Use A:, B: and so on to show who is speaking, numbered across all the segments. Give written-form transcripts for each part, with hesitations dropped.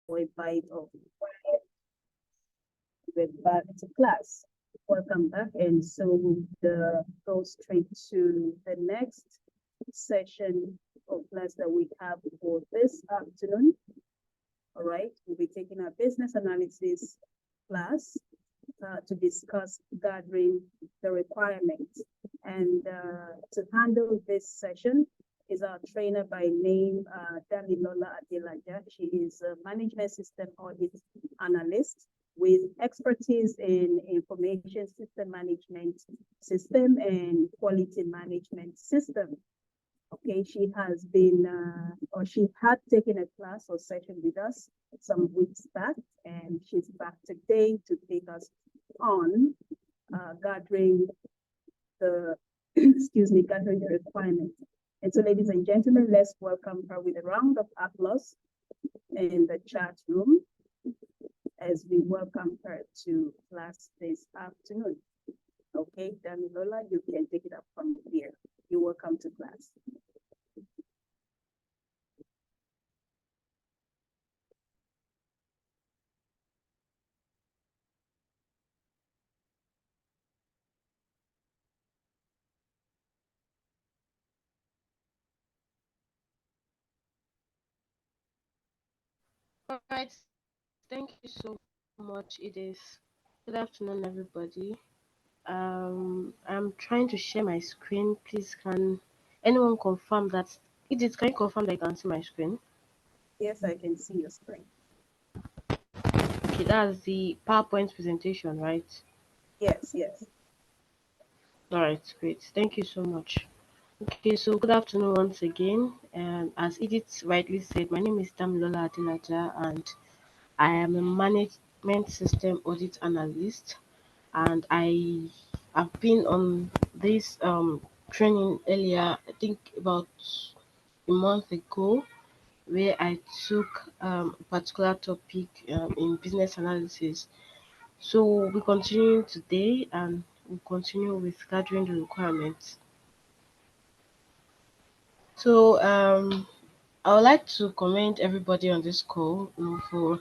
A: for a bite of we're back to class. Welcome back. And so we'll go straight to the next session of class that we have for this afternoon. All right, we'll be taking our business analysis class to discuss gathering the requirements. And to handle this session is our trainer by name, Damilola Adelaja. She is a management system audit analyst with expertise in information system management system and quality management system. Okay, she has been, or she had taken a class or session with us some weeks back, and she's back today to take us on gathering the, excuse me, gathering the requirements. And so, ladies and gentlemen, let's welcome her with a round of applause in the chat room as we welcome her to class this afternoon. Okay, Damilola, you can take it up from here. You're welcome to class.
B: All right, thank you so much. It is good afternoon, everybody. I'm trying to share my screen. Please, can anyone confirm that? Edith, can you confirm that you can see my screen?
A: Yes, I can see your screen.
B: Okay, that's the PowerPoint presentation, right?
A: Yes, yes.
B: All right, great. Thank you so much. Okay, so good afternoon once again. As Edith rightly said, my name is Damilola Adilaja, and I am a management system audit analyst. And I have been on this training earlier, I think about a month ago, where I took a particular topic in business analysis. So we continue today and we continue with gathering the requirements. So I would like to commend everybody on this call, for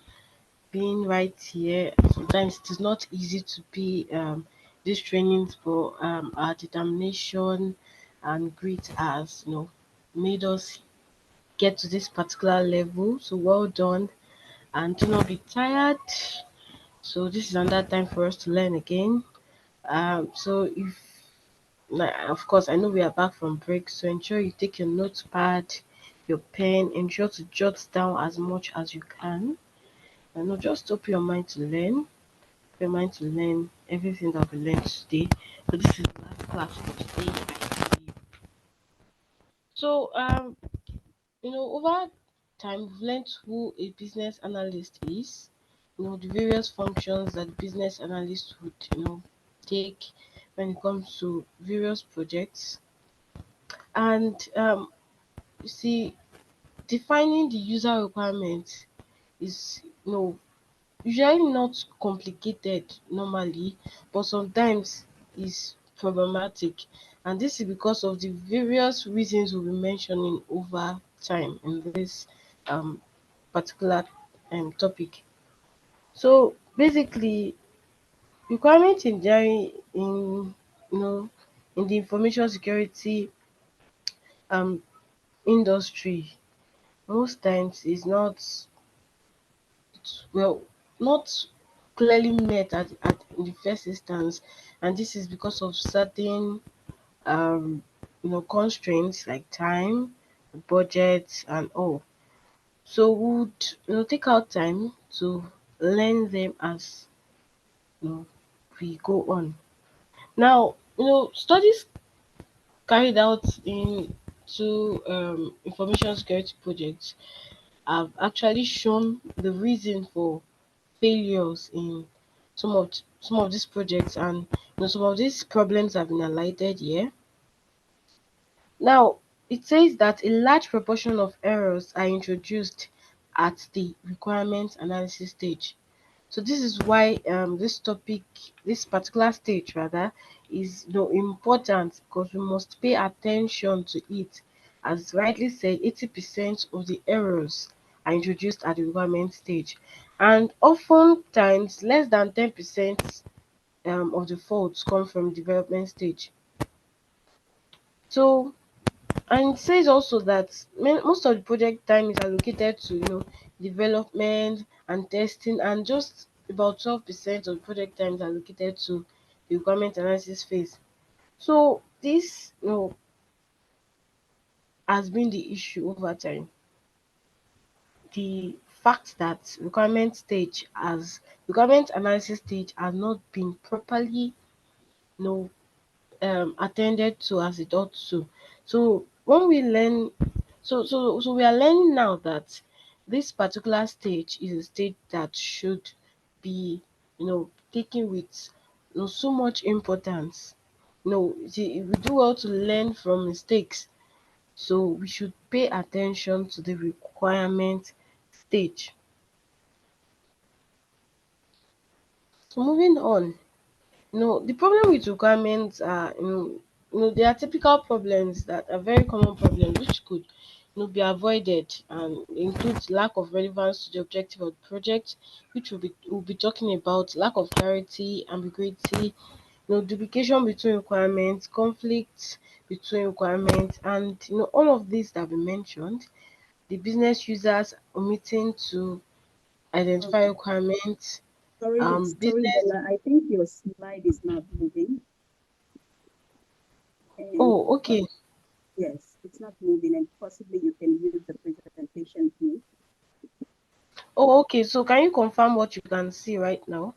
B: being right here. Sometimes it is not easy to be these trainings, but our determination and grit has made us get to this particular level. So well done, and do not be tired. So this is another time for us to learn again. So if like, of course, I know we are back from break, so ensure you take your notepad, your pen, ensure to jot down as much as you can. And not just open your mind to learn, your mind to learn everything that we learned today. So this is the last class for today, I believe. So over time we've learned who a business analyst is, the various functions that business analysts would, take when it comes to various projects. And you see, defining the user requirements is usually not complicated normally, but sometimes is problematic. And this is because of the various reasons we'll be mentioning over time in this um, particular topic. So basically, requirement engineering you know in the information security um industry most times is not well not clearly met at in the first instance, and this is because of certain um constraints like time, budget, and all. So we would take out time to learn them as we go on. Now, studies carried out in two information security projects have actually shown the reason for failures in some of these projects, and some of these problems have been highlighted here. Now, it says that a large proportion of errors are introduced at the requirements analysis stage. So this is why this particular stage rather, is important, because we must pay attention to it. As rightly said, 80% of the errors are introduced at the requirement stage. And oftentimes, less than 10% of the faults come from development stage. So, and it says also that most of the project time is allocated to development and testing, and just about 12% of the project time is allocated to the requirement analysis phase. So this has been the issue over time. The fact that requirement analysis stage has not been properly you know attended to as it ought to. So when we learn, so we are learning now that this particular stage is a stage that should be taken with so much importance. We do well to learn from mistakes, so we should pay attention to the requirement stage. So moving on, the problem with requirements are, there are typical problems that are very common problems which could, be avoided, and includes lack of relevance to the objective of the project, which we'll be talking about, lack of clarity, ambiguity, duplication between requirements, conflicts between requirements, and all of these that we mentioned. The business users omitting to identify
A: Okay.
B: requirements,
A: Sorry,
B: business.
A: Bella. I think your slide is not moving. And
B: Oh, okay.
A: yes, it's not moving, and possibly you can use the presentation view.
B: Oh, okay. So can you confirm what you can see right now?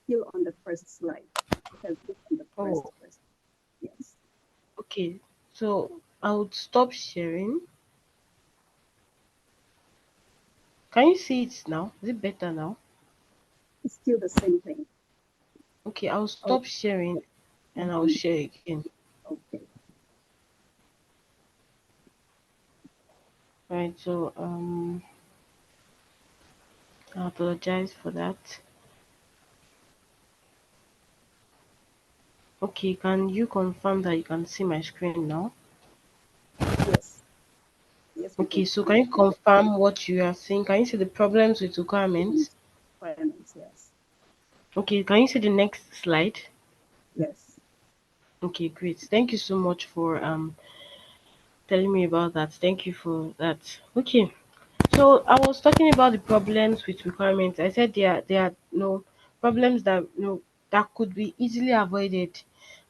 A: Still on the first slide. It has been on the
B: Oh,
A: first. Yes,
B: okay. So I would stop sharing. Can you see it now? Is it better now?
A: it's still the same thing.
B: Okay, I'll
A: Oh,
B: stop sharing and I'll
A: mhm,
B: share again.
A: okay.
B: Right. So I apologize for that. Okay, can you confirm that you can see my screen now?
A: Yes, yes, we can
B: Okay, so
A: see
B: can
A: it.
B: you confirm what you are seeing? Can you see the problems with requirements?
A: Requirements, yes.
B: Okay, can you see the next slide?
A: Yes.
B: Okay, great. Thank you so much for telling me about that. Thank you for that. Okay. So I was talking about the problems with requirements. I said there are no problems that that could be easily avoided,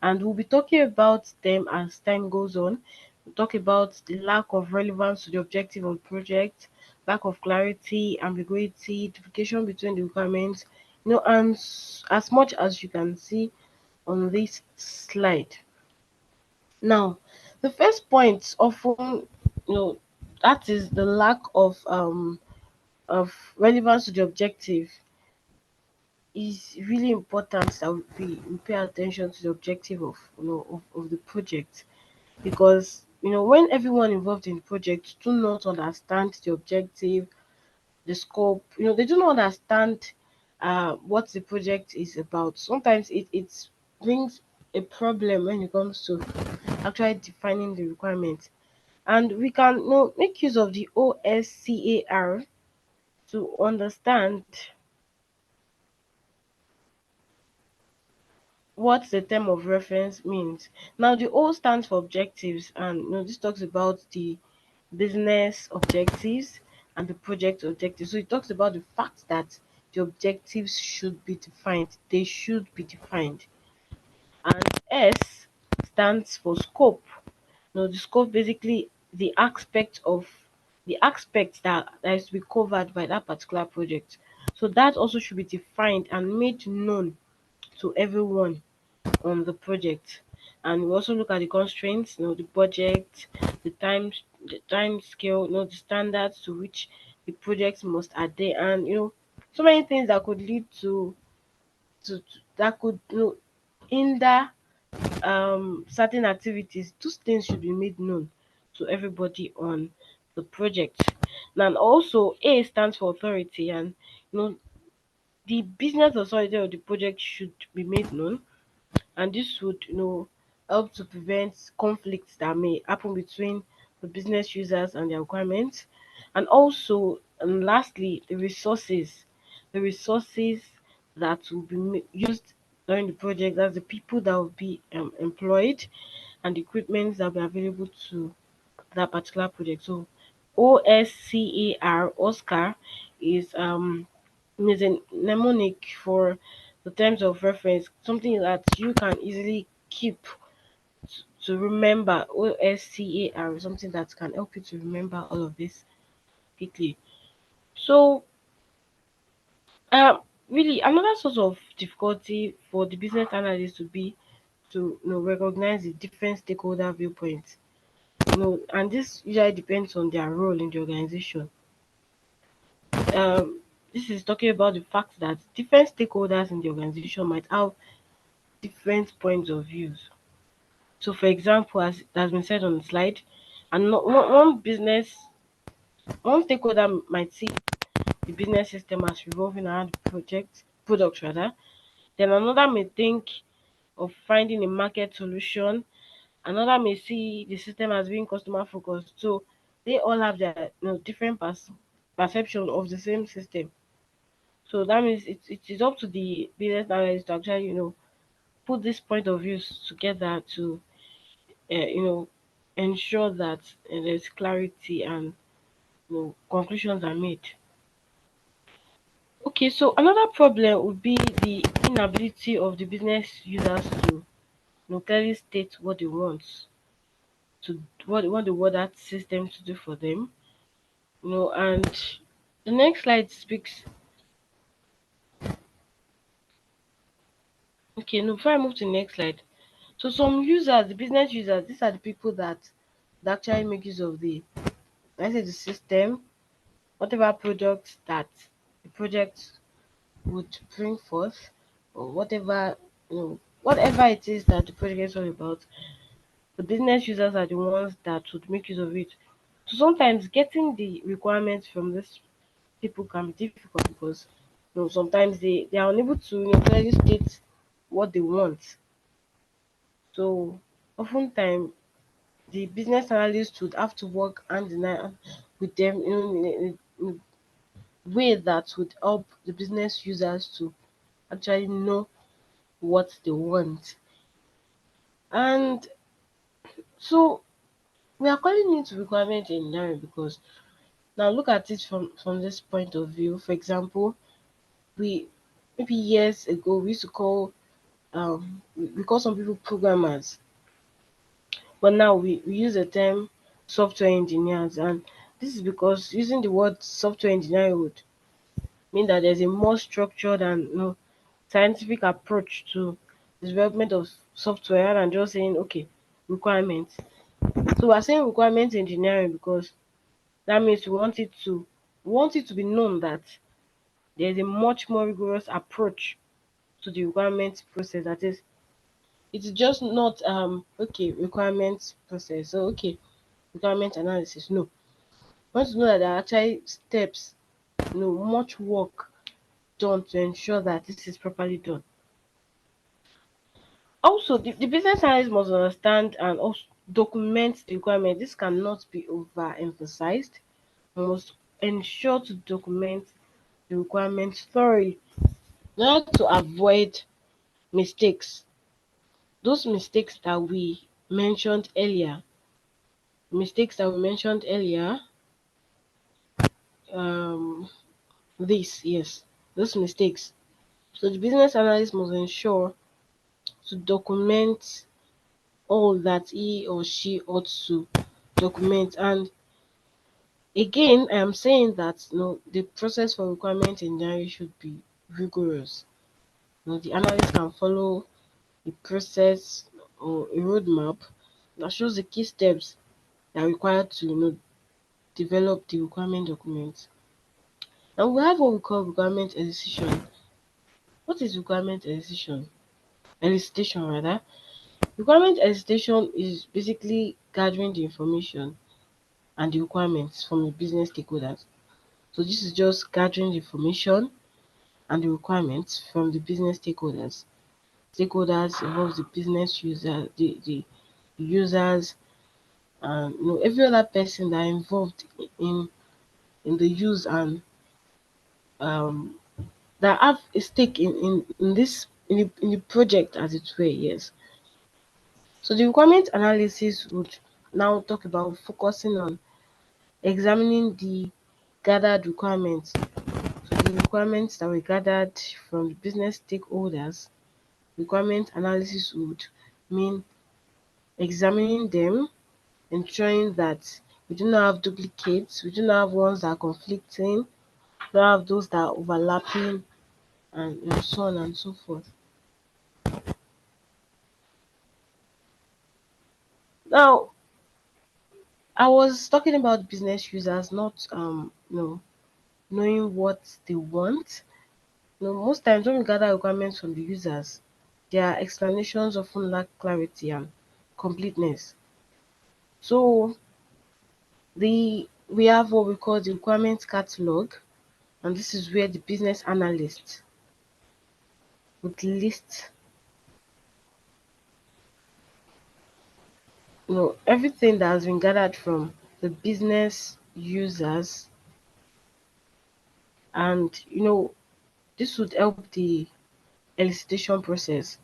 B: and we'll be talking about them as time goes on. We'll talk about the lack of relevance to the objective of the project, lack of clarity, ambiguity, duplication between the requirements, and as much as you can see on this slide. Now, the first point often, that is the lack of relevance to the objective, is really important that we pay attention to the objective of the project, because when everyone involved in the project do not understand the objective, the scope, they do not understand what the project is about. Sometimes it brings a problem when it comes to actually defining the requirements. And we can make use of the OSCAR to understand what the term of reference means. Now, the O stands for objectives, and this talks about the business objectives and the project objectives. So it talks about the fact that the objectives should be defined. They should be defined. And S stands for scope. The scope, basically the aspect that is to be covered by that particular project. So that also should be defined and made known to everyone on the project. And we also look at the constraints, the budget, the time scale, the standards to which the project must adhere, and so many things that could lead to that could hinder certain activities. Those things should be made known to everybody on the project. Now, and also A stands for authority, and the business authority of the project should be made known, and this would help to prevent conflicts that may happen between the business users and their requirements. And also And lastly, the resources that will be used during the project. That's the people that will be employed, and the equipment that will be available to that particular project. So OSCAR, Oscar, is a mnemonic for the terms of reference, something that you can easily keep to remember. OSCAR is something that can help you to remember all of this quickly. So, um, really, another source of difficulty for the business analyst to be to recognize the different stakeholder viewpoints. And this usually depends on their role in the organization. Um, this is talking about the fact that different stakeholders in the organization might have different points of views. So, for example, as has been said on the slide, and one stakeholder might see the business system as revolving around the product rather. Then another may think of finding a market solution. Another may see the system as being customer focused. So they all have their different perception of the same system. So that means it is up to the business analyst to actually put this point of views together to you know ensure that there's clarity and conclusions are made. Okay, so another problem would be the inability of the business users to clearly state what they want to what they want the water system to do for them. And the next slide speaks. Okay, no, before I move to the next slide. So some users, the business users, these are the people that actually make use of let's say the system, whatever product that the project would bring forth, or whatever it is that the project is all about. The business users are the ones that would make use of it. So sometimes getting the requirements from these people can be difficult because sometimes they are unable to clearly state what they want. So oftentimes the business analyst would have to work hand in hand with them in a way that would help the business users to actually know what they want. And so we are calling it requirement engineering because now look at it from this point of view. For example, we maybe years ago we used to call we call some people programmers, but now we use the term software engineers, and this is because using the word software engineering would mean that there's a more structured and scientific approach to the development of software rather than just saying okay requirements. So we're saying requirements engineering because that means we want it to be known that there's a much more rigorous approach to the requirement process. That is, it's just not okay requirement process. So okay, requirement analysis. No, we want to know that there are actually steps, much work done to ensure that this is properly done. Also, the business analyst must understand and also document the requirement. This cannot be overemphasized. We must ensure to document the requirements thoroughly in order to avoid mistakes. Those mistakes that we mentioned earlier, um, yes, those mistakes. So the business analyst must ensure to document all that he or she ought to document. And again, I am saying that the process for requirement engineering should be rigorous. The analyst can follow a process or a roadmap that shows the key steps that are required to develop the requirement document. And we have what we call requirement elicitation. What is requirement elicitation? Elicitation rather. Requirement elicitation is basically gathering the information and the requirements from the business stakeholders. So this is just gathering the information and the requirements from the business stakeholders. Stakeholders involves the business user, the users, and every other person that are involved in in the use and um that have a stake in this in the project as it were, yes. So the requirement analysis would now talk about focusing on examining the gathered requirements. So the requirements that were gathered from the business stakeholders, requirement analysis would mean examining them, ensuring that we do not have duplicates, we do not have ones that are conflicting, we don't have those that are overlapping, and so on and so forth. Now, I was talking about business users not knowing what they want. Most times when we gather requirements from the users, their explanations often lack clarity and completeness. So we have what we call the requirement catalog, and this is where the business analyst would list everything that has been gathered from the business users, and this would help the elicitation process.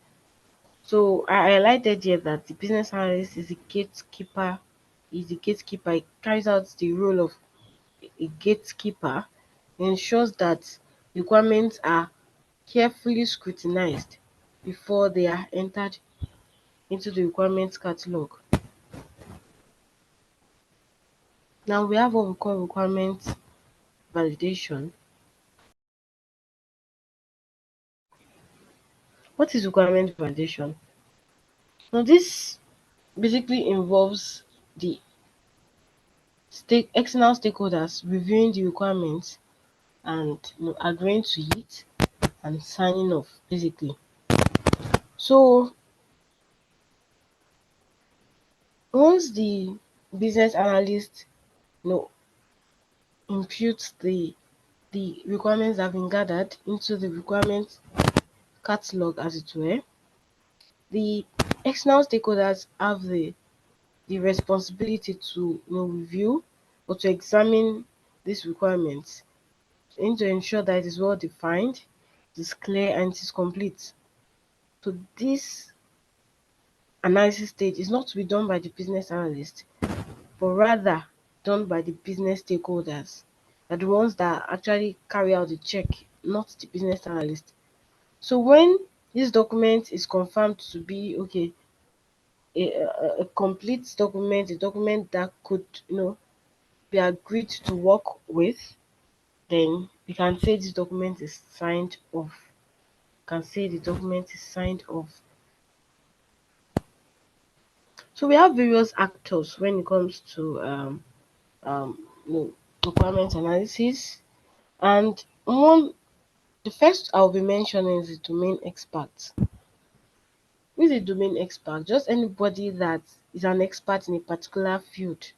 B: So I highlighted here that the business analyst is a gatekeeper. Is the gatekeeper. It carries out the role of a gatekeeper. It ensures that requirements are carefully scrutinized before they are entered into the requirements catalog. Now we have what we call requirement validation. What is requirement validation? Now this basically involves the external stakeholders reviewing the requirements and agreeing to it and signing off basically. So once the business analyst you know imputes the requirements that have been gathered into the requirement catalog as it were, the external stakeholders have the responsibility to review or to examine these requirements and to ensure that it is well defined, it is clear and it is complete. So this analysis stage is not to be done by the business analyst, but rather done by the business stakeholders, are the ones that actually carry out the check, not the business analyst. So when this document is confirmed to be okay, a complete document, a document that could be agreed to work with, then we can say this document is signed off. Can say the document is signed off. So we have various actors when it comes to requirement analysis, and the first I'll be mentioning is the domain expert. Who is a domain expert? Just anybody that is an expert in a particular field.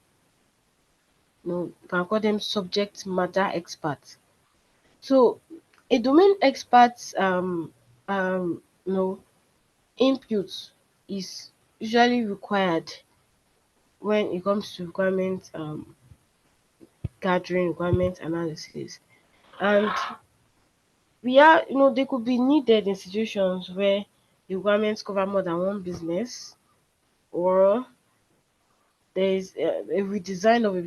B: You can call them subject matter experts. So a domain expert's input is usually required when it comes to requirement gathering, requirement analysis. And they could be needed in situations where the requirements cover more than one business, or there is a redesign of a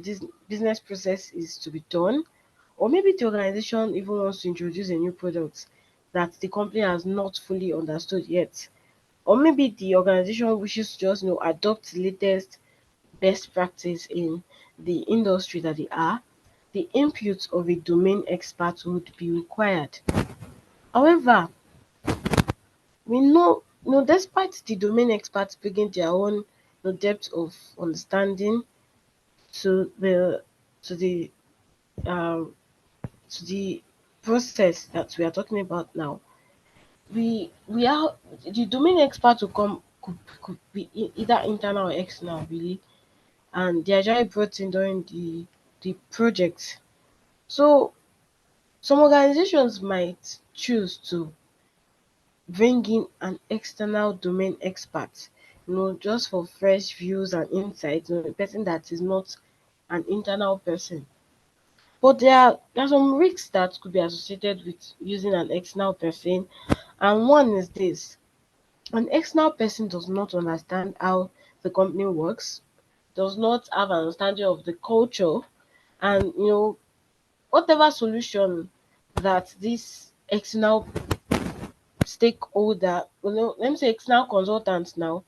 B: business process is to be done, or maybe the organization even wants to introduce a new product that the company has not fully understood yet, or maybe the organization wishes to just adopt the latest best practice in the industry that they are. The input of a domain expert would be required. However, we know, despite the domain experts bringing their own depth of understanding to the um to the process that we are talking about now, we are the domain expert to come could be either internal or external really, and they are generally brought in during the project. So some organizations might choose to bring in an external domain expert, just for fresh views and insights, a person that is not an internal person. But there are some risks that could be associated with using an external person, and one is this: an external person does not understand how the company works, does not have an understanding of the culture, and whatever solution that this external stakeholder, let me say external consultant now,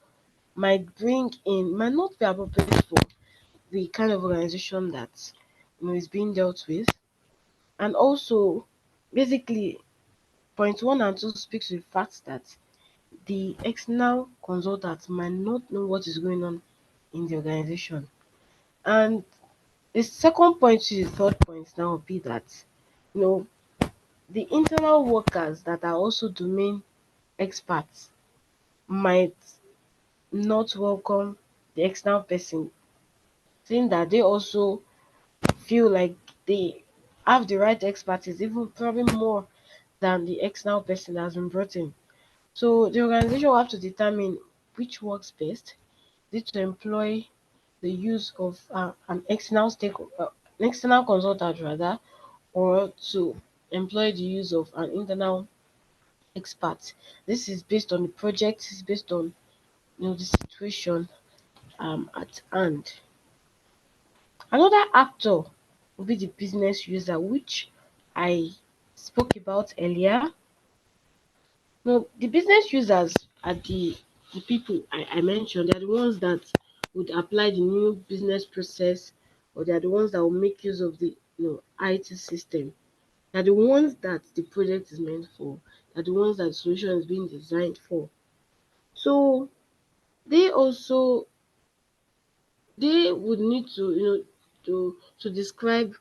B: might bring in might not be appropriate for the kind of organization that is being dealt with. And also, basically, point one and two speaks to the fact that the external consultant might not know what is going on in the organization. And the second point to the third point now would be that you know the internal workers that are also domain experts might not welcome the external person, saying that they also feel like they have the right expertise, even probably more than the external person that has been brought in. So the organization will have to determine which works best. Is it to employ the use of an external consultant rather, or to employ the use of an internal expert. This is based on the project. This is based on the situation at hand. Another actor will be the business user, which I spoke about earlier. No, the business users are the people I mentioned. They're the ones that would apply the new business process, or they're the ones that will make use of the IT system. They're the ones that the project is meant for. They're the ones that the solution is being designed for. So they also they would need to to describe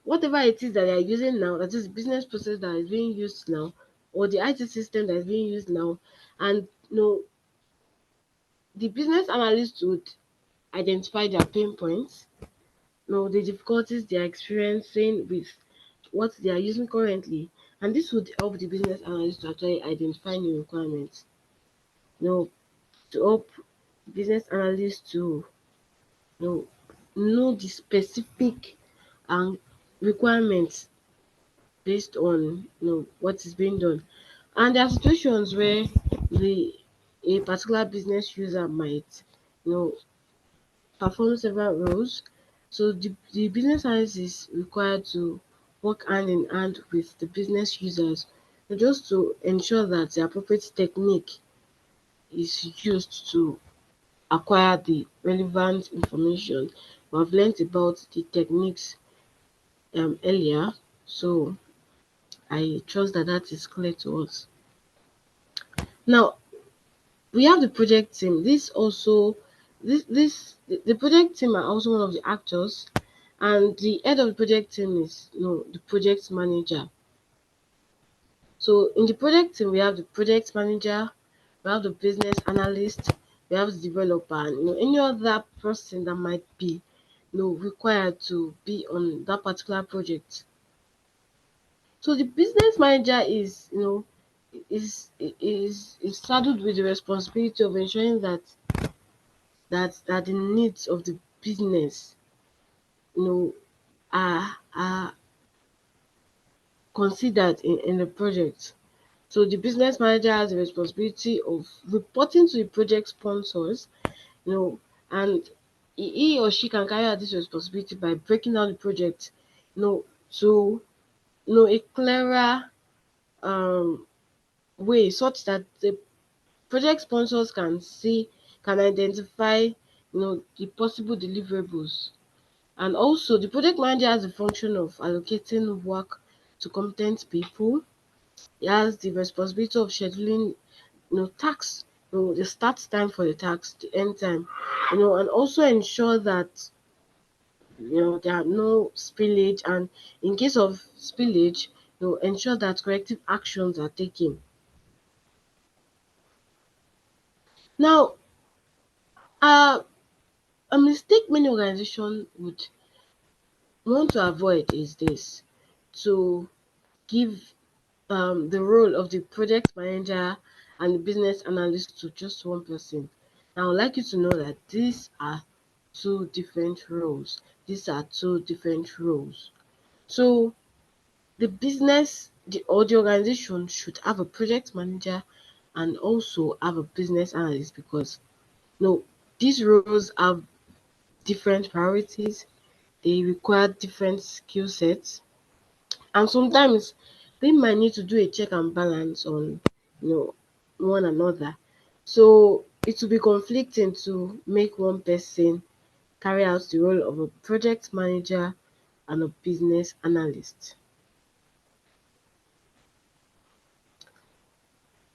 B: whatever it is that they are using now, that is the business process that is being used now, or the IT system that is being used now, and the business analyst would identify their pain points, the difficulties they are experiencing with what they are using currently, and this would help the business analyst to actually identify new requirements. To help business analysts to know know the specific requirements based on what is being done. And there are situations where the a particular business user might perform several roles. So the business analyst is required to work hand in hand with the business users, just to ensure that the appropriate technique is used to acquire the relevant information. We have learnt about the techniques earlier, so I trust that that is clear to us. Now we have the project team. The project team are also one of the actors, and the head of the project team is the project manager. So in the project team, we have the project manager, we have the business analyst, we have the developer, and any other person that might be required to be on that particular project. So the business manager is saddled with the responsibility of ensuring that the needs of the business you know are considered in the project. So the business manager has the responsibility of reporting to the project sponsors, you know, and he or she can carry out this responsibility by breaking down the project, to a clearer um way, such that the project sponsors can identify the possible deliverables. And also the project manager has the function of allocating work to competent people. He has the responsibility of scheduling tasks, the start time for the task, the end time, and also ensure that there are no spillage, and in case of spillage, ensure that corrective actions are taken. Now, uh, a mistake many organizations would want to avoid is this: to give the role of the project manager and the business analyst to just one person. Now, I would like you to know that these are two different roles. These are two different roles. So the organization should have a project manager and also have a business analyst, because these roles have different priorities, they require different skill sets, and sometimes they might need to do a check and balance on you know one another. So it will be conflicting to make one person carry out the role of a project manager and a business analyst.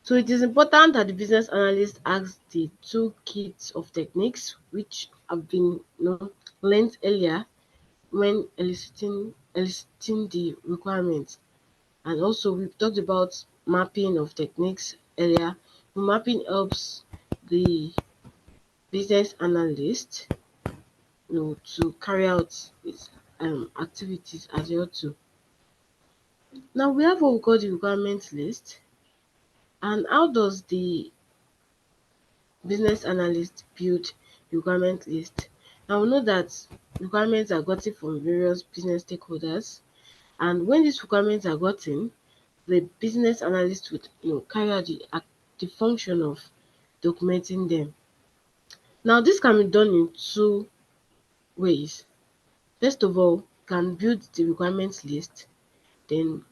B: So it is important that the business analyst has the toolkit of techniques which have been learned earlier when eliciting the requirements. And also we've talked about mapping of techniques earlier. Mapping helps the business analyst to carry out its activities as well too. Now we have what we call the requirement list. And how does the business analyst build requirement list? Now we know that requirements are gotten from various business stakeholders, and when these requirements are gotten, the business analyst would carry out the function of documenting them. Now this can be done in two ways. First of all, can build the requirements list, then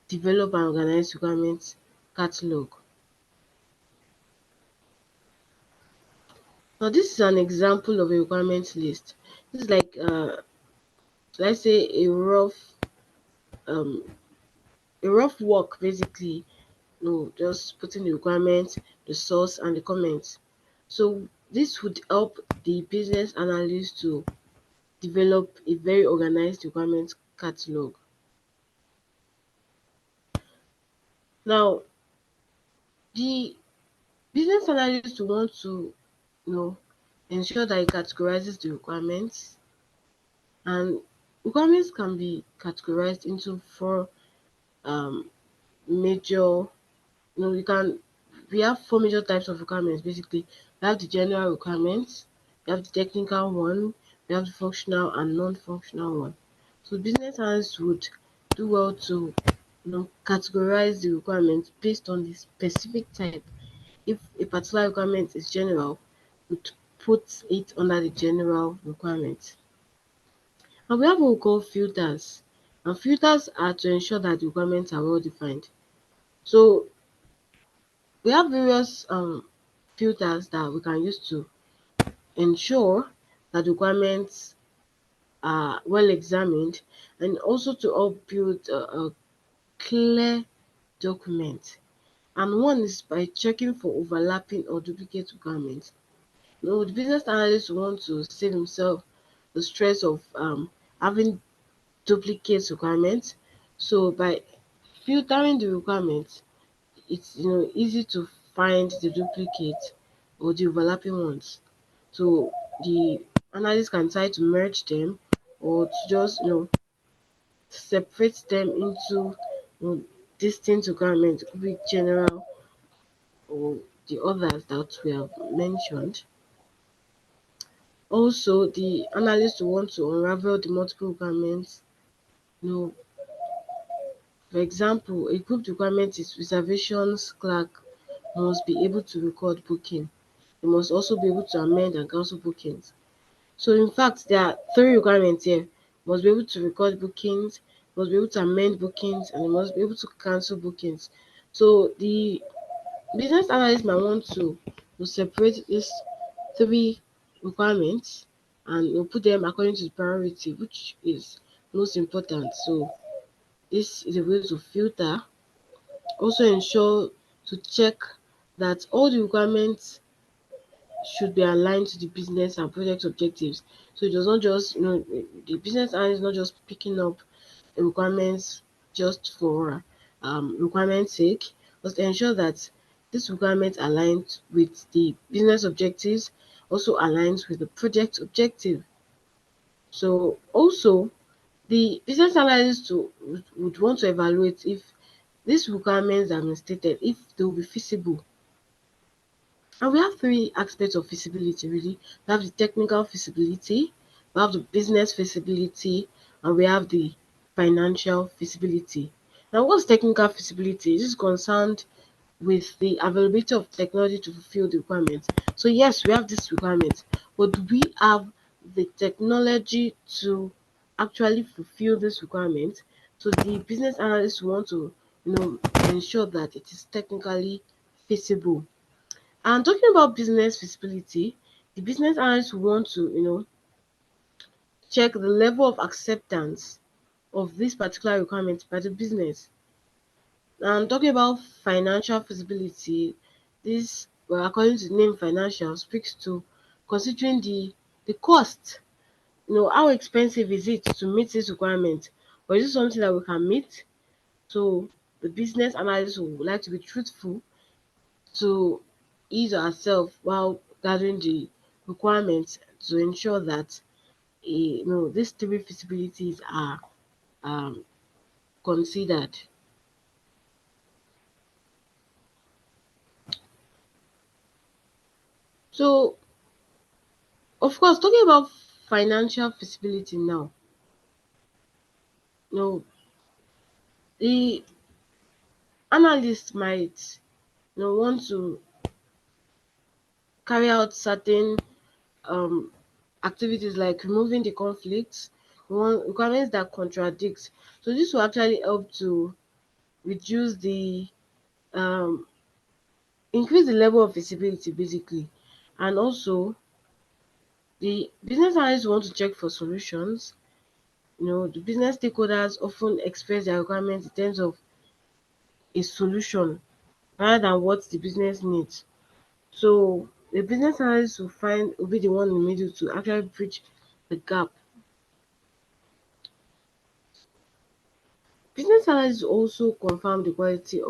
B: develop and organize requirements catalog. Now this is an example of a requirements list. This is like let's say um a rough work basically, just putting the requirements, the source and the comments. So this would help the business analyst to develop a very organized requirements catalog. Now the business analyst will want to you know ensure that it categorizes the requirements, and requirements can be categorized into four um major you can we have four major types of requirements basically. We have the general requirements, we have the technical one, we have the functional and non-functional one. So business analysts would do well to categorize the requirements based on the specific type. If a particular requirement is general, would put it under the general requirement. And we have what we call filters. And filters are to ensure that the requirements are well defined. So we have various filters that we can use to ensure that requirements are well examined, and also to help build a clear document. And one is by checking for overlapping or duplicate requirements. The business analyst want to save himself the stress of having duplicate requirements. So by filtering the requirements, it's easy to find the duplicate or the overlapping ones. So the analyst can try to merge them, or to just separate them into distinct requirements. It could be general or the others that we have mentioned. Also, the analyst will want to unravel the multiple requirements. You know, for example, a group requirement is reservations clerk must be able to record booking. They must also be able to amend and cancel bookings. So in fact, there are three requirements here. Must be able to record bookings, must be able to amend bookings, and they must be able to cancel bookings. So the business analyst might want to separate these three requirements and put them according to the priority, which is most important. So this is a way to filter. Also ensure to check that all the requirements should be aligned to the business and project objectives. So it does not just, the business analyst is not just picking up the requirements just for requirement sake, but to ensure that this requirement aligns with the business objectives, also aligns with the project objective. So also the business analyst would want to evaluate if these requirements are stated, if they will be feasible. And we have three aspects of feasibility really. We have the technical feasibility, we have the business feasibility, and we have the financial feasibility. Now, what's technical feasibility? This is concerned with the availability of technology to fulfill the requirements. So yes, we have this requirement, but do we have the technology to actually fulfill this requirement? So the business analysts want to, ensure that it is technically feasible. And talking about business feasibility, the business analysts want to, check the level of acceptance of this particular requirement by the business. And talking about financial feasibility, this, well, according to the name financial, speaks to considering the cost. How expensive is it to meet this requirement? Or is it something that we can meet? So the business analyst would like to be truthful to ease ourselves while gathering the requirements to ensure that these three feasibilities are um, considered. So, of course, talking about financial feasibility now, you know, the analyst might want to carry out certain um, activities like removing the conflicts, requirements that contradict. So this will actually help to reduce the um, increase the level of visibility basically, and also the business analysts want to check for solutions. The business stakeholders often express their requirements in terms of a solution rather than what the business needs. So the business analyst will be the one in the middle to actually bridge the gap. Business analysts also confirm the quality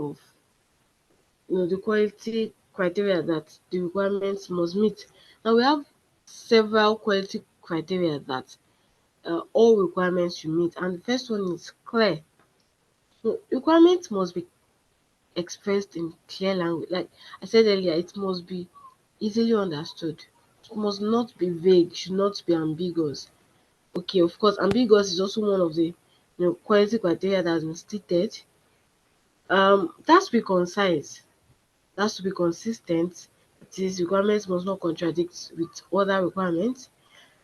B: criteria that the requirements must meet. Now we have several quality criteria that all requirements should meet, and the first one is clear. So requirements must be expressed in clear language. Like I said earlier, it must be easily understood. It must not be vague, should not be ambiguous. Okay, of course, ambiguous is also one of the quality criteria that has been stated. It has to be concise, it has to be consistent. These requirements must not contradict with other requirements,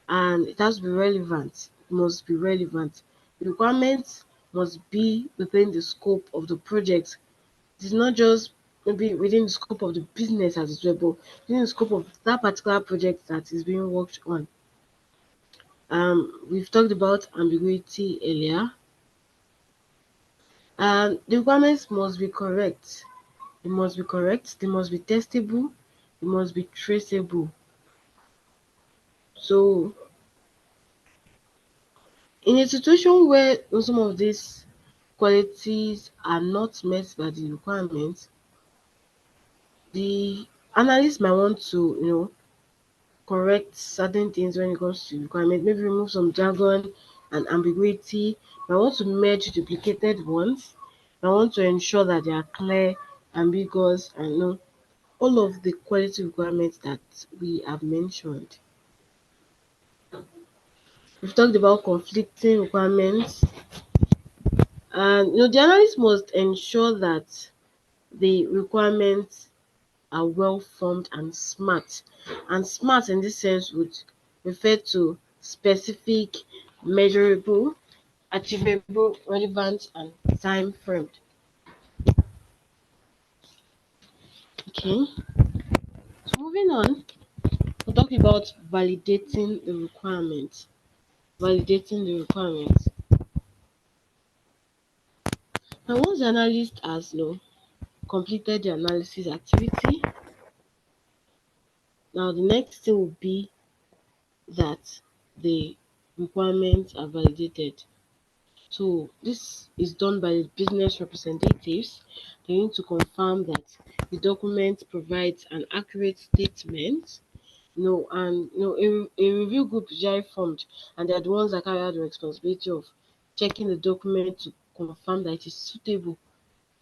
B: and it has to be relevant. It must be relevant. The requirements must be within the scope of the project. It is not just maybe within the scope of the business as it were, but within the scope of that particular project that is being worked on. We've talked about ambiguity earlier. The requirements must be correct. They must be correct. They must be testable. They must be traceable. So, in a situation where some of these qualities are not met by the requirements, the analyst might want to, correct certain things when it comes to requirement, maybe remove some jargon and ambiguity. I want to merge duplicated ones. I want to ensure that they are clear, ambiguous, and all of the quality requirements that we have mentioned. We've talked about conflicting requirements, and the analyst must ensure that the requirements are well formed and smart. And smart in this sense would refer to specific, measurable, achievable, relevant, and time framed. Okay, so moving on, we'll talk about validating the requirements. Validating the requirements. Now, once the analyst has completed the analysis activity, now the next thing will be that the requirements are validated. So this is done by the business representatives. They need to confirm that the document provides an accurate statement. And a review group is usually formed, and they are the ones that carry out the responsibility of checking the document to confirm that it is suitable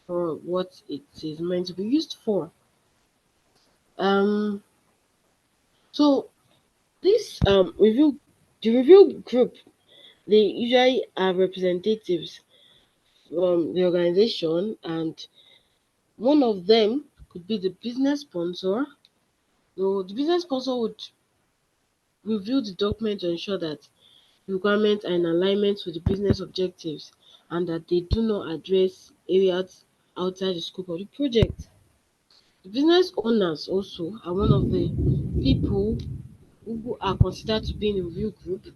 B: for what it is meant to be used for. Um, so this the review group They usually are representatives from the organization, and one of them could be the business sponsor. So the business sponsor would review the document to ensure that the requirements are in alignment with the business objectives and that they do not address areas outside the scope of the project. The business owners also are one of the people who are considered to be in the review group.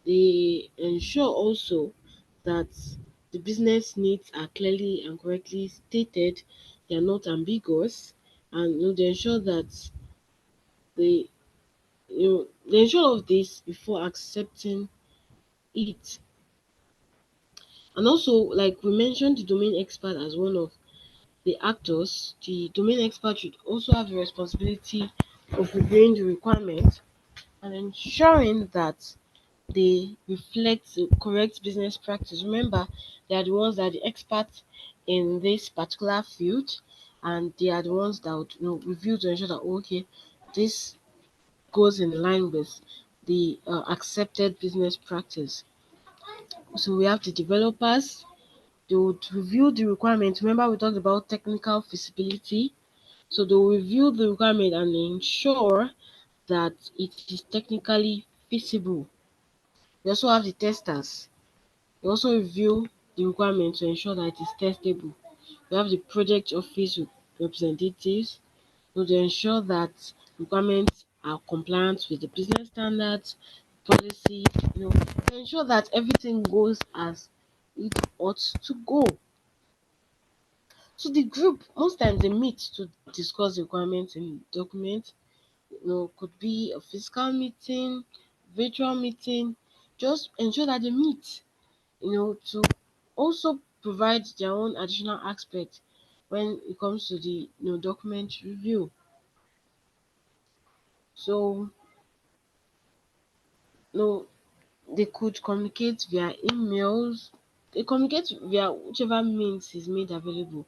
B: They ensure also that the business needs are clearly and correctly stated, they are not ambiguous, and they ensure that they they ensure all of this before accepting it. And also, like we mentioned, the domain expert as one of the actors, the domain expert should also have the responsibility of reviewing the requirements and ensuring that they reflect the correct business practice. Remember, they are the ones that are the experts in this particular field, and they are the ones that would review to ensure that okay, this goes in line with the accepted business practice. So we have the developers. They would review the requirements. Remember, we talked about technical feasibility. So they will review the requirement and ensure that it is technically feasible. We also have the testers. They also review the requirement to ensure that it is testable. We have the project office representatives. So they ensure that requirements are compliant with the business standards, policy, they ensure that everything goes as it ought to go. So the group most times they meet to discuss requirements in documents. Could be a physical meeting, virtual meeting. Just ensure that they meet. To also provide their own additional aspect when it comes to the document review. So they could communicate via emails. They communicate via whichever means is made available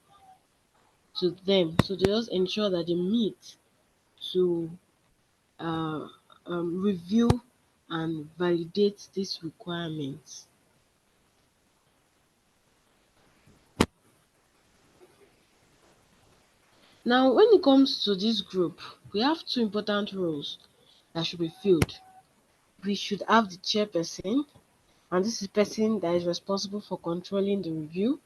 B: to them. So they just ensure that they meet to uh, review and validate these requirements. Now, when it comes to this group, we have two important roles that should be filled. We should have the chairperson, and this is the person that is responsible for controlling the review.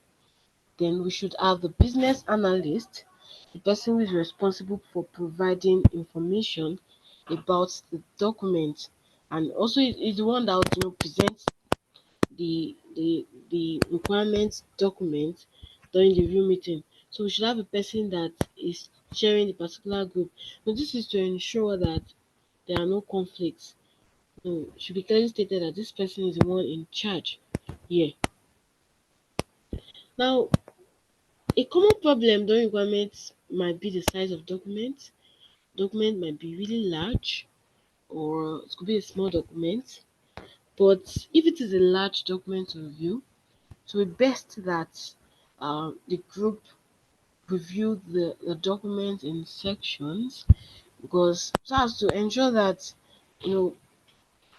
B: Then we should have the business analyst, the person who is responsible for providing information about the document, and also is the one that would present the requirements document during the review meeting. So we should have a person that is chairing the particular group. So this is to ensure that there are no conflicts. So it should be clearly stated that this person is the one in charge here. Now, a common problem during requirements might be the size of documents. Document might be really large or it could be a small document. But if it is a large document to review, it will be best that the group review the document in sections, because so as to ensure that you know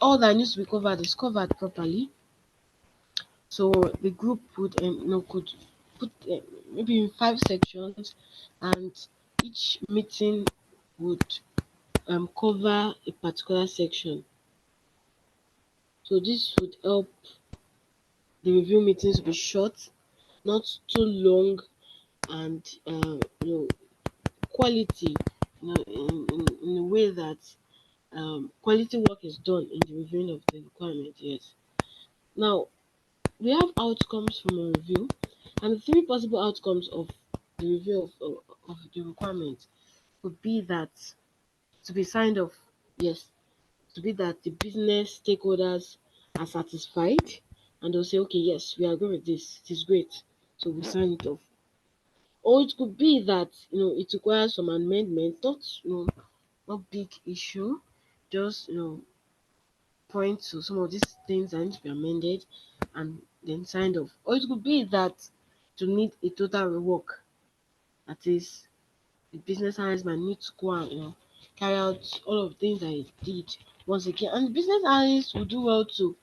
B: all that needs to be covered is covered properly. So the group would could put maybe in 5 sections, and each meeting would cover a particular section. So this would help the review meetings be short, not too long, and quality, in a way that quality work is done in the reviewing of the requirement. Yes. Now we have outcomes from a review, and the three possible outcomes of the review of the requirement would be that to be signed off. Yes, to be that the business stakeholders are satisfied and they'll say, okay, yes, we agree with this. It is great. So we sign it off. Or it could be that it requires some amendment, not big issue, just point to some of these things that need to be amended and then signed off. Or it could be that to need a total rework. That is, the business analyst might need to go and carry out all of the things that he did once again. And the business analyst will do well to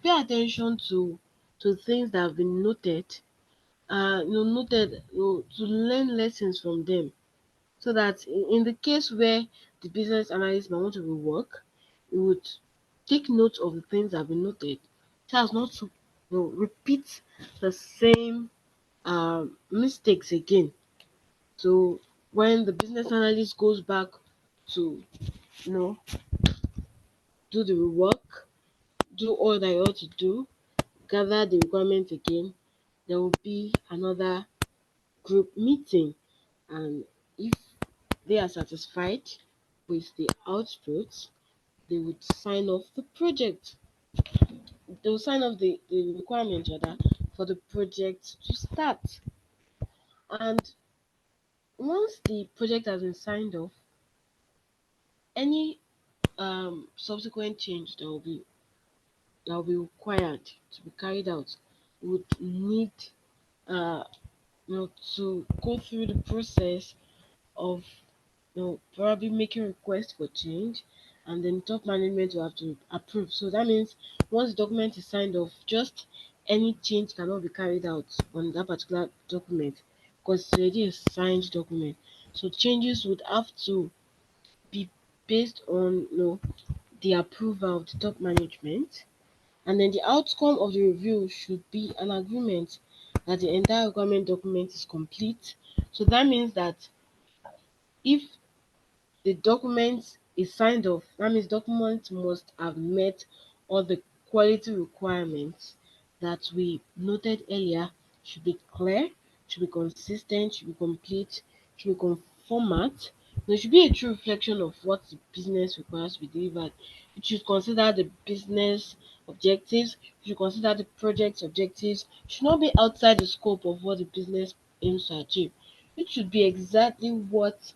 B: pay attention to things that have been noted, to learn lessons from them, so that in the case where the business analyst might want to rework, you would take note of the things that have been noted, so as not to repeat the same mistakes again. So when the business analyst goes back to you know do the rework, do all that you ought to do, gather the requirements again, there will be another group meeting, and if they are satisfied with the output, they would sign off the project. They will sign off the requirement rather for the project to start. And once the project has been signed off, any subsequent change that will be required to be carried out would need uh to go through the process of probably making request for change, and then top management will have to approve. So that means once the document is signed off, just any change cannot be carried out on that particular document because it's already a signed document. So changes would have to be based on the approval of the top management, and then the outcome of the review should be an agreement that the entire requirement document is complete. So that means that if the document is signed off, that means document must have met all the quality requirements that we noted earlier. Should be clear, should be consistent, should be complete, should be conformant. There should be a true reflection of what the business requires to be delivered. It should consider the business objectives, it should consider the project objectives, it should not be outside the scope of what the business aims to achieve. It should be exactly what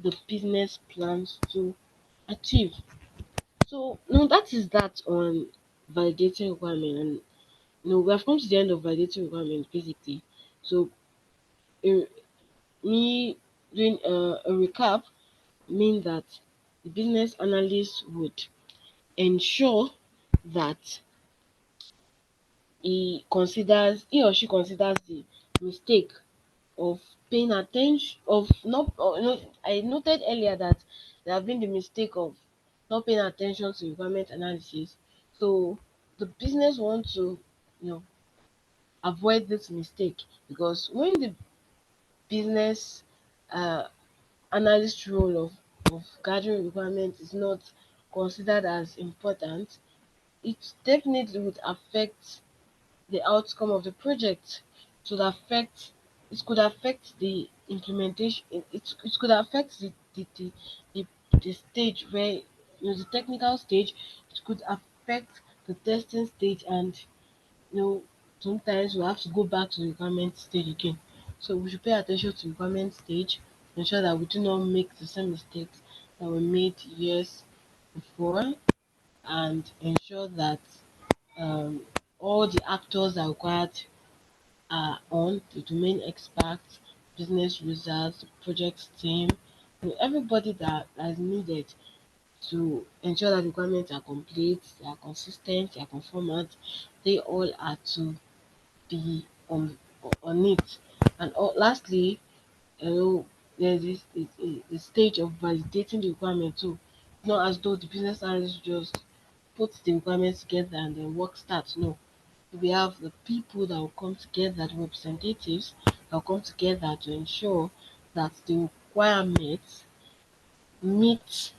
B: the business plans to achieve. So no, that is that on validating requirement, and we have come to the end of validating requirements basically. So uh, me doing a recap mean that the business analyst would ensure that he or she considers the mistake of paying attention of not I noted earlier that there have been the mistake of not paying attention to requirement analysis. So the business wants to you know avoid this mistake, because when the business uh, analyst role of gathering requirements is not considered as important, it definitely would affect the outcome of the project. It could affect the implementation. It could affect the, the stage where the technical stage. It could affect the testing stage, and you know sometimes we have to go back to the requirement stage again. So we should pay attention to requirement stage, ensure that we do not make the same mistakes that were made years before, and ensure that um, all the actors are required are on the domain experts, business users, project team, everybody that is needed to ensure that the requirements are complete, they are consistent, they are conformant. They all are to be on it. And lastly, there's the stage of validating the requirement too. It's not as though the business analyst just puts the requirements together and then work starts. No, we have the people that will come together, the representatives that will come together to ensure that the requirements meet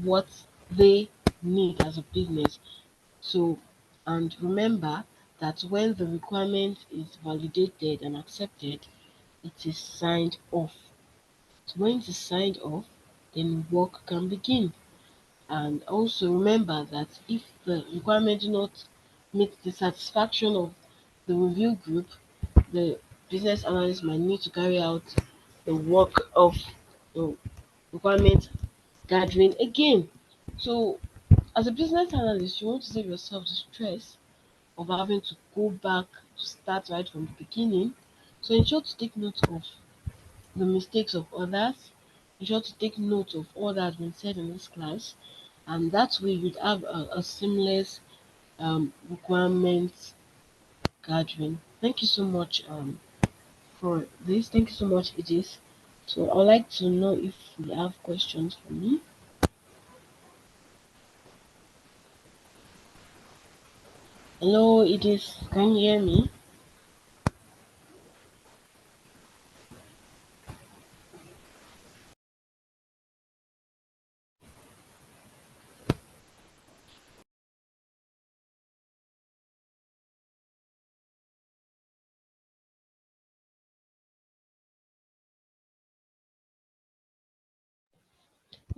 B: what they need as a business. So, and remember that when the requirement is validated and accepted, it is signed off. So when it is signed off, then work can begin. And also remember that if the requirement do not meet the satisfaction of the review group, the business analyst might need to carry out the work of the requirement gathering again. So as a business analyst, you want to save yourself the stress of having to go back to start right from the beginning. So ensure to take note of the mistakes of others. Ensure to take note of all that has been said in this class, and that way you'd have a seamless requirement gathering. Thank you so much for this. Thank you so much, Idris. So I'd like to know if you have questions for me. Hello, Idris. Can you hear me?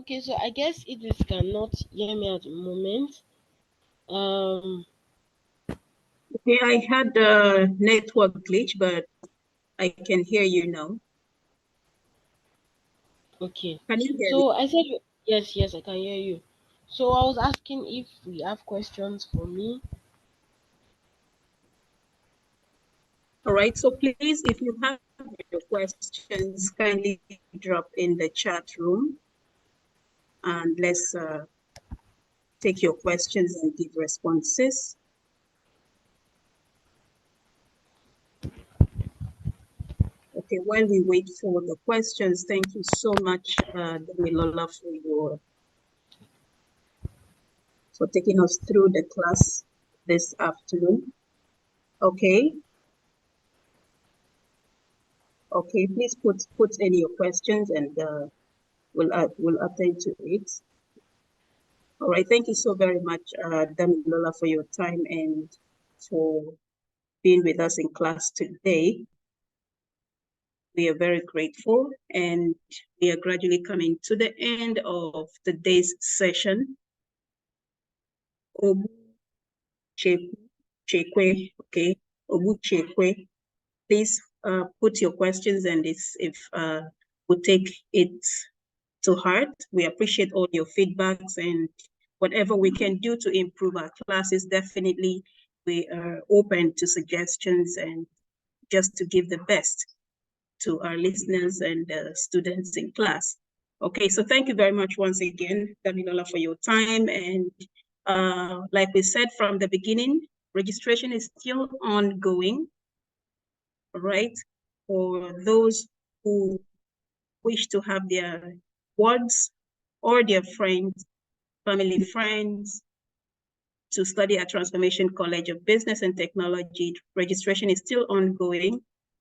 B: Okay, so I guess Idris cannot hear me at the moment. Um,
A: Okay, I had a network glitch, but I can hear you now.
B: okay.
A: Can you hear me?
B: So I said yes, yes, I can hear you. So I was asking if we have questions for me.
A: All right, so please, if you have your questions, kindly drop in the chat room and let's take your questions and give responses. Okay, while we wait for the questions, thank you so much, Damilola, for taking us through the class this afternoon. Okay, okay, please put in your questions and we'll attend to it. All right, thank you so very much, Damilola, for your time and for being with us in class today. We are very grateful and we are gradually coming to the end of today's session. Obu Chekwe, okay, Obu Chekwe, please put your questions and if we take it to heart. We appreciate all your feedbacks and whatever we can do to improve our classes. Definitely, we are open to suggestions and just to give the best to our listeners and students in class. Okay, so thank you very much once again, Damilola, for your time. And like we said from the beginning, registration is still ongoing, right? For those who wish to have their wards or their friends, family friends, to study at Transformation College of Business and Technology. Registration is still ongoing.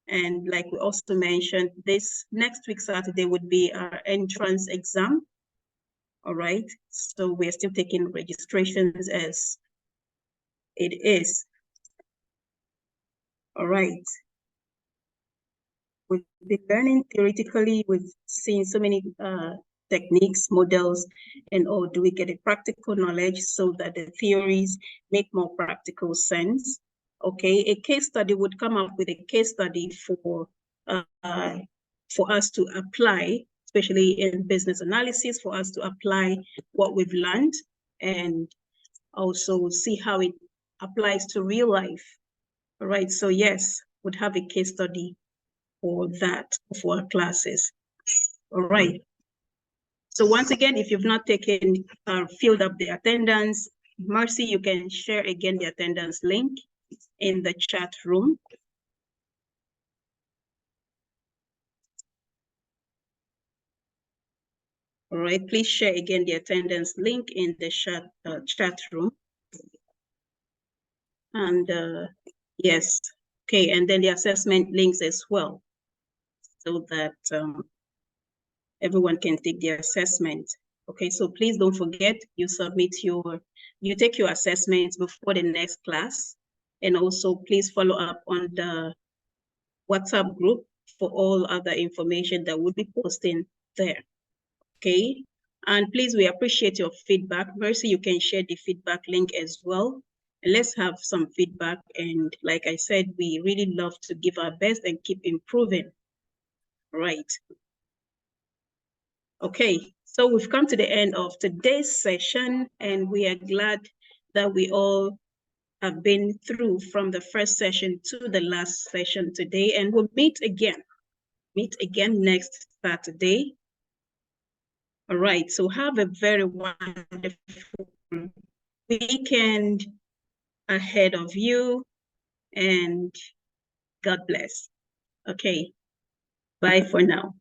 A: And like we also mentioned, this next week, Saturday, would be our entrance exam. All right. So we're still taking registrations as it is. All right. We've been learning theoretically, we've seen so many techniques, models, and all. Do we get a practical knowledge so that the theories make more practical sense? Okay, a case study would come up with a case study uh, for us to apply, especially in business analysis, for us to apply what we've learned and also see how it applies to real life. All right, so yes, would have a case study for that, for our classes. All right. So once again, if you've not taken filled up the attendance, Mercy, you can share again the attendance link in the chat room. All right, please share again the attendance link in the chat room. And yes, okay, and then the assessment links as well, so that everyone can take their assessment. Okay, so please don't forget, you take your assessments before the next class. And also please follow up on the WhatsApp group for all other information that we'll be posting there. Okay, and please, we appreciate your feedback. Mercy, you can share the feedback link as well. And let's have some feedback. And like I said, we really love to give our best and keep improving. Right. Okay, so we've come to the end of today's session, and we are glad that we all have been through from the first session to the last session today, and we'll meet again next Saturday. All right, so have a very wonderful weekend ahead of you, and God bless. Okay, bye for now.